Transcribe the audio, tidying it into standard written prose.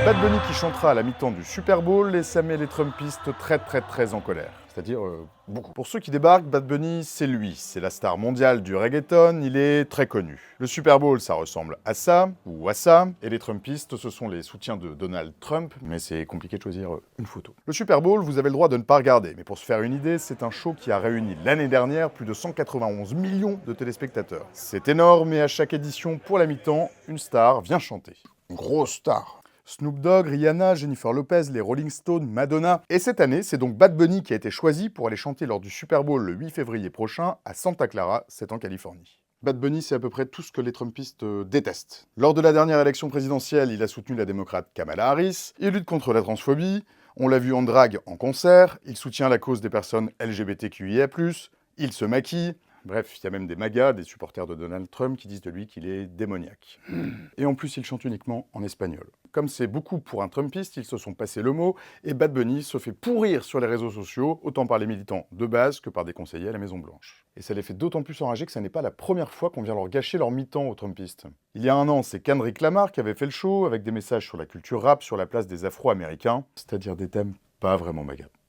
C'est Bad Bunny qui chantera à la mi-temps du Super Bowl et ça met les Trumpistes très en colère. C'est-à-dire beaucoup. Pour ceux qui débarquent, Bad Bunny, c'est lui. C'est la star mondiale du reggaeton, il est très connu. Le Super Bowl, ça ressemble à ça, ou à ça, et les Trumpistes, ce sont les soutiens de Donald Trump, mais c'est compliqué de choisir une photo. Le Super Bowl, vous avez le droit de ne pas regarder, mais pour se faire une idée, c'est un show qui a réuni l'année dernière plus de 191 millions de téléspectateurs. C'est énorme, et à chaque édition, pour la mi-temps, une star vient chanter. Une grosse star. Snoop Dogg, Rihanna, Jennifer Lopez, les Rolling Stones, Madonna. Et cette année, c'est donc Bad Bunny qui a été choisi pour aller chanter lors du Super Bowl le 8 février prochain à Santa Clara, c'est en Californie. Bad Bunny, c'est à peu près tout ce que les Trumpistes détestent. Lors de la dernière élection présidentielle, il a soutenu la démocrate Kamala Harris, il lutte contre la transphobie, on l'a vu en drague en concert, il soutient la cause des personnes LGBTQIA+, il se maquille. Bref, il y a même des MAGA, des supporters de Donald Trump, qui disent de lui qu'il est démoniaque. Et en plus, il chante uniquement en espagnol. Comme c'est beaucoup pour un Trumpiste, ils se sont passé le mot, et Bad Bunny se fait pourrir sur les réseaux sociaux, autant par les militants de base que par des conseillers à la Maison-Blanche. Et ça les fait d'autant plus enrager que ça n'est pas la première fois qu'on vient leur gâcher leur mi-temps aux Trumpistes. Il y a un an, c'est Kendrick Lamar qui avait fait le show, avec des messages sur la culture rap, sur la place des Afro-Américains, c'est-à-dire des thèmes pas vraiment MAGA.